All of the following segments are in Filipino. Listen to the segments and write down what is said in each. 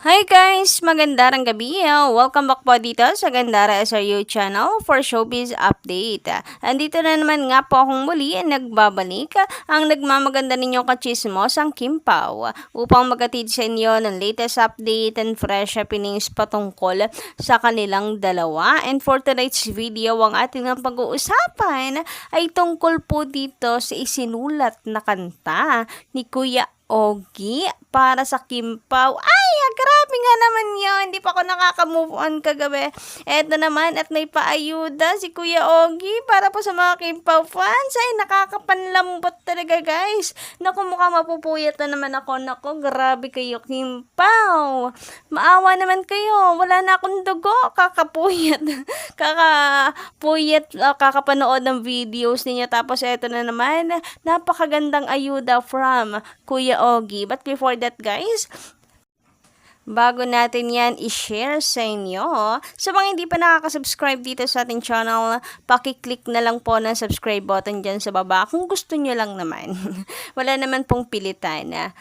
Hi guys! Magandang gabi. Welcome back po dito sa Gandara SRU channel for Showbiz Update. Andito na naman nga po akong muli nagbabalik ang nagmamaganda ninyong kachismos ang Kim Pao upang magatid sa inyo ng latest update and fresh happenings patungkol sa kanilang dalawa. And for tonight's video, ang ating pag-uusapan ay tungkol po dito sa isinulat na kanta ni Kuya Ogie para sa Kim Pao. Ay, grabe nga naman yun. Hindi pa ako nakaka-move on kagabi. Eto naman at may paayuda si Kuya Ogie para po sa mga Kim Pao fans. Ay, nakakapanlambot talaga guys. Naku, mukhang mapupuyat na naman ako. Naku, grabe kayo Kim Pao. Maawa naman kayo. Wala na akong dugo. Kakapuyat. Kakapanood ng videos ninyo. Tapos eto na naman, napakagandang ayuda from Kuya Ogie. But before that guys, bago natin yan i-share sa inyo, sa mga hindi pa nakaka-subscribe dito sa ating channel, paki-click na lang po ng subscribe button dyan sa baba kung gusto nyo lang naman. Wala naman pong pilitan.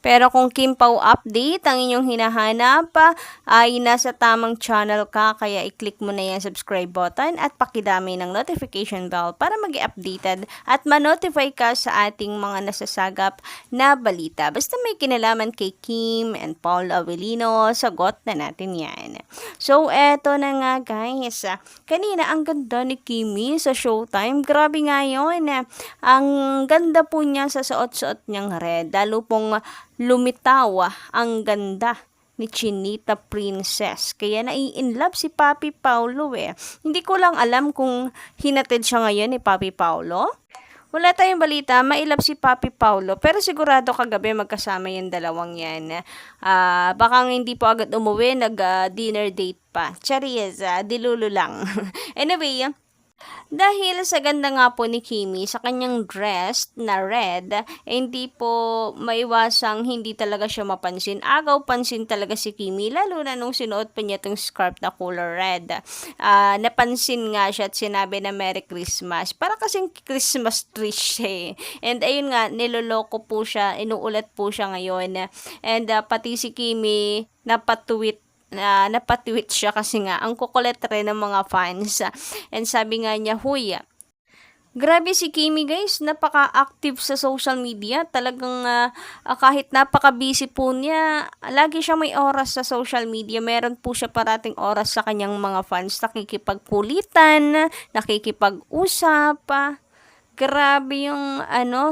Pero kung Kim Pao update ang inyong hinahanap, ay nasa tamang channel ka, kaya i-click mo na yung subscribe button at pakidami ng notification bell para mag-updated at ma-notify ka sa ating mga nasasagap na balita. Basta may kinalaman kay Kim and Paul Avellino, sagot na natin yan. So, eto na nga guys. Kanina, ang ganda ni Kimi sa Showtime. Grabe nga yun. Ang ganda po niya sa suot-suot niyang red. Lalo pong lumitaw ang ganda ni Chinita Princess. Kaya nai-inlove si Papi Paulo eh. Hindi ko lang alam kung hinatid siya ngayon ni Papi Paulo. Wala tayong balita, mailap si Papi Paulo. Pero sigurado kagabi magkasama yung dalawang yan. Baka hindi po agad umuwi, nag-dinner date pa. Charis, dilulo lang. Anyway, dahil sa ganda nga po ni Kimi sa kanyang dress na red, hindi po maiwasang hindi talaga siya mapansin. Agaw pansin talaga si Kimi, lalo na nung sinuot pa niya itong scarf na color red. Napansin nga siya at sinabi na Merry Christmas. Para kasing Christmas tree siya eh. And ayun nga, niloloko po siya, inuulat po siya ngayon. And pati si Kimi napatweet siya kasi nga ang kukulit rin ng mga fans. And sabi nga niya, huy, grabe si Kimi guys, napaka-active sa social media. Talagang kahit napaka-busy po niya, lagi siya may oras sa social media. Meron po siya parating oras sa kanyang mga fans. Nakikipagkulitan, nakikipag-usap. Grabe yung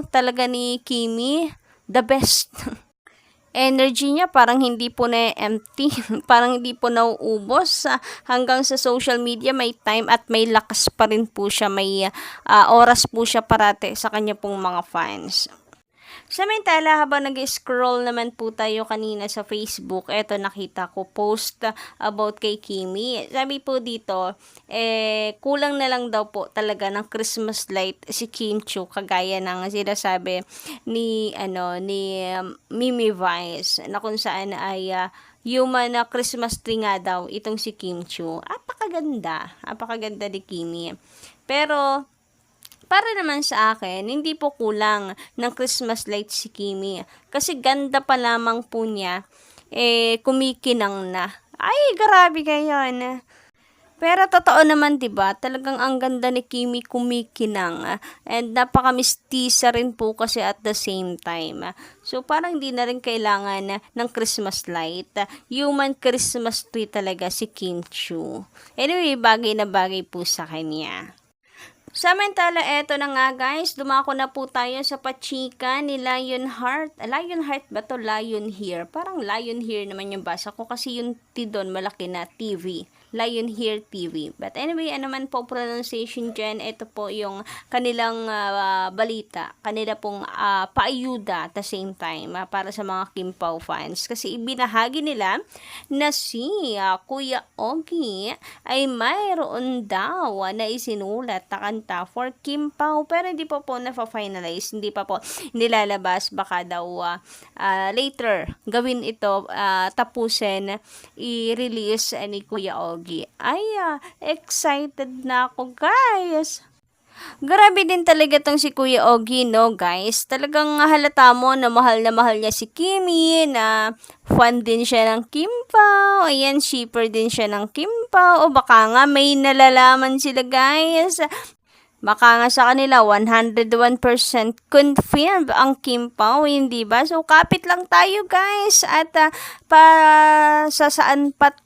talaga ni Kimi, the best. Energy niya parang hindi po na empty, parang hindi po nauubos. Hanggang sa social media may time at may lakas pa rin po siya, may oras po siya parate sa kanya pong mga fans. Samantala, habang nag-scroll naman po tayo kanina sa Facebook, eto nakita ko post about kay Kimi. Sabi po dito, kulang na lang daw po talaga ng Christmas light si Kim Chiu, kagaya ng sinasabi ni Mimi Vice, na kung saan ay human na Christmas tree nga daw itong si Kim Chiu. Apakaganda ni Kimi. Pero para naman sa akin, hindi po kulang ng Christmas light si Kimi. Kasi ganda pa lamang po niya, kumikinang na. Ay, grabe ngayon. Pero totoo naman, 'di ba? Talagang ang ganda ni Kimi kumikinang. And napaka-mistisa rin po kasi at the same time. So parang hindi na rin kailangan ng Christmas light. Human Christmas tree talaga si Kim Chiu. Anyway, bagay na bagay po sa kanya. Samantala, eto na nga guys, dumako na po tayo sa pachika ni Lionheart. Lionheart ba to? Lion Hair. Parang Lion Hair naman yung basa ko kasi yung tidon malaki na TV. Lion Hair TV. But anyway, ano man po pronunciation dyan, ito po yung kanilang balita. Kanila pong paayuda at the same time para sa mga Kim Pao fans. Kasi ibinahagi nila na si Kuya Ogie ay mayroon daw na isinulat na kanta for Kim Pao. Pero hindi po na-finalize. Hindi pa po nilalabas. Baka daw later gawin ito, tapusin, i-release ni Kuya Ogie. Ay, excited na ako guys. Grabe din talaga tong si Kuya Ogie, no guys? Talagang halata mo na mahal niya si Kimi, na fan din siya ng Kim Pao. Ayan, shipper din siya ng Kim Pao. O baka nga may nalalaman sila guys. Baka nga sa kanila 101% confirmed ang Kim Pao, hindi ba? So kapit lang tayo guys at para sa saan pat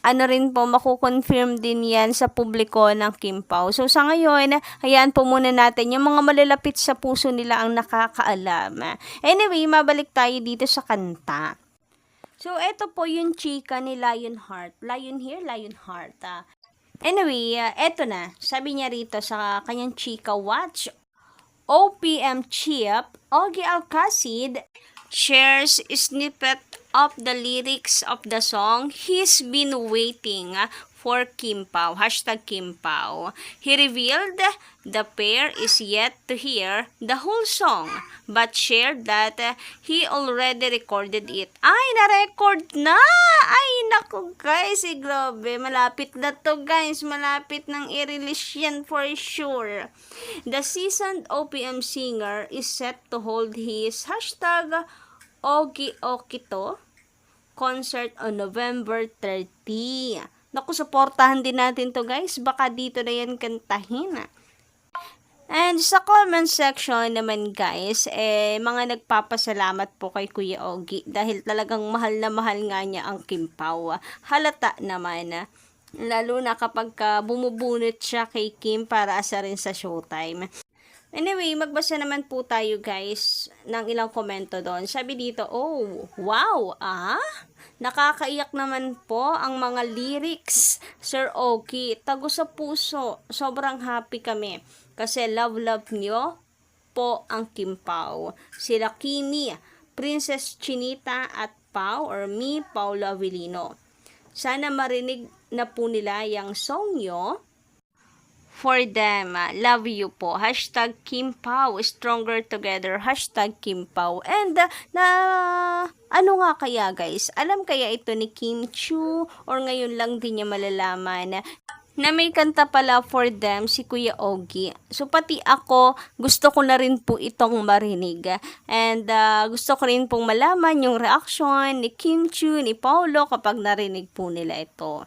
ano rin po makukonfirm din yan sa publiko ng Kim Pao. So sa ngayon, hayaan po muna natin yung mga malalapit sa puso nila ang nakakaalam. Anyway, mabalik tayo dito sa kanta. So eto po yung chika ni Lionheart. Lionheart. Anyway, eto na. Sabi niya rito sa kanyang chika watch, OPM Chip, Ogie Alcacid shares snippet of the lyrics of the song He's Been Waiting for Kim Pao, #Kim Pao. He revealed the pair is yet to hear the whole song, but shared that he already recorded it. Ay, na-record na! Ay, naku guys, grabe. Malapit na to guys. Malapit nang i-release yan for sure. The seasoned OPM singer is set to hold his #Ogie Okito concert on November 30. Naku, supportahan din natin to guys. Baka dito na yan kantahin. And sa comment section naman guys, mga nagpapasalamat po kay Kuya Ogie dahil talagang mahal na mahal nga niya ang Kim Pao. Halata naman. Lalo na kapag bumubunot siya kay Kim para asarin sa showtime. Anyway, magbasa naman po tayo guys ng ilang komento doon. Sabi dito, oh, wow, nakakaiyak naman po ang mga lyrics, Sir Ogie. Tago sa puso, sobrang happy kami. Kasi love nyo po ang Kim Pao. Sila Kimi, Princess Chinita at Pao or me, Paula Avellino. Sana marinig na po nila yung song nyo. For them, love you po. #Kim Pao, stronger together. #Kim Pao. And, ano nga kaya guys? Alam kaya ito ni Kim Chu? Or ngayon lang din niya malalaman na may kanta pala for them si Kuya Ogie. So, pati ako, gusto ko na rin po itong marinig. And, gusto ko rin pong malaman yung reaction ni Kim Chu, ni Paulo kapag narinig po nila ito.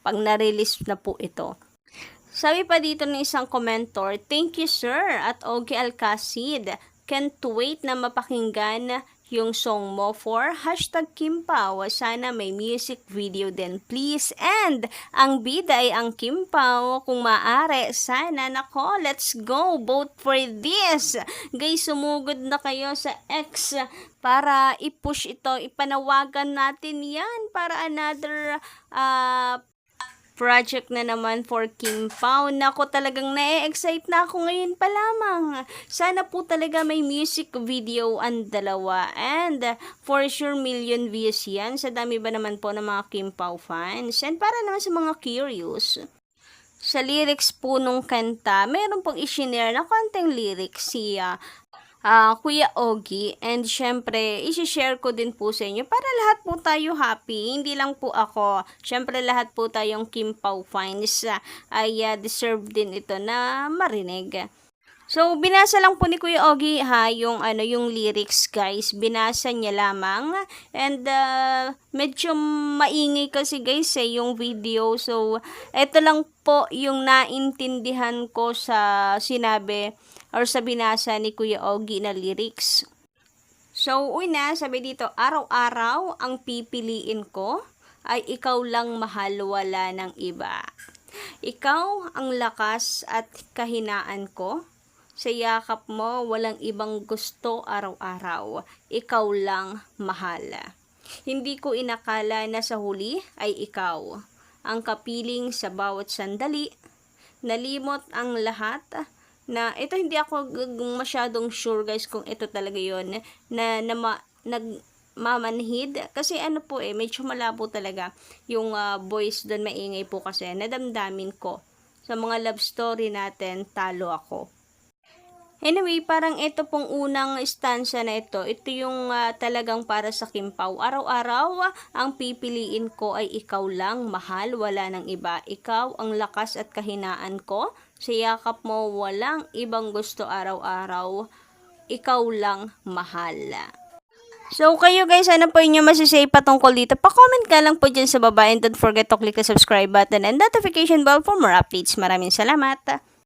Pag na-release na po ito. Sabi pa dito ng isang commentor, thank you sir at Ogie Alcacid. Can't wait na mapakinggan yung song mo for #Kim Pao. Sana may music video din please. And ang bida ay ang Kim Pao. Kung maaari, sana nako, let's go. Vote for this. Guys, sumugod na kayo sa X para i-push ito. Ipanawagan natin yan para another project na naman for Kim Pao. Nako, talagang na-excite na ako ngayon pa lamang. Sana po talaga may music video ang dalawa. And for sure million views yan. Sa dami ba naman po ng mga Kim Pao fans. And para naman sa mga curious, sa lyrics po nung kanta, meron pong i-share na konting lyrics si Kuya Ogie. And syempre, isi-share ko din po sa inyo para lahat po tayo happy. Hindi lang po ako. Syempre, lahat po tayong Kim Pao fans ay deserve din ito na marinig. So, binasa lang po ni Kuya Ogie yung lyrics guys. Binasa niya lamang. And medyo maingay kasi guys yung video. So, eto lang po yung naintindihan ko sa sinabi or sa binasa ni Kuya Ogie na lyrics. So, una, sabi dito, araw-araw ang pipiliin ko ay ikaw lang mahal, wala ng iba. Ikaw ang lakas at kahinaan ko. Sa yakap mo, walang ibang gusto araw-araw. Ikaw lang mahal. Hindi ko inakala na sa huli ay ikaw ang kapiling sa bawat sandali. Nalimot ang lahat na ito, hindi ako masyadong sure guys kung ito talaga yon na nagmamanhid kasi ano po medyo malabo talaga yung voice doon, maingay po kasi nadamdamin ko sa mga love story natin, talo ako. Anyway, parang ito pong unang stanza na ito yung talagang para sa Kim Pao. Araw-araw, ang pipiliin ko ay ikaw lang, mahal, wala ng iba. Ikaw ang lakas at kahinaan ko. Sa yakap mo, walang ibang gusto araw-araw. Ikaw lang, mahal. So, kayo guys, ano po inyo masisay patungkol dito? Pa-comment ka lang po dyan sa baba and don't forget to click the subscribe button and notification bell for more updates. Maraming salamat.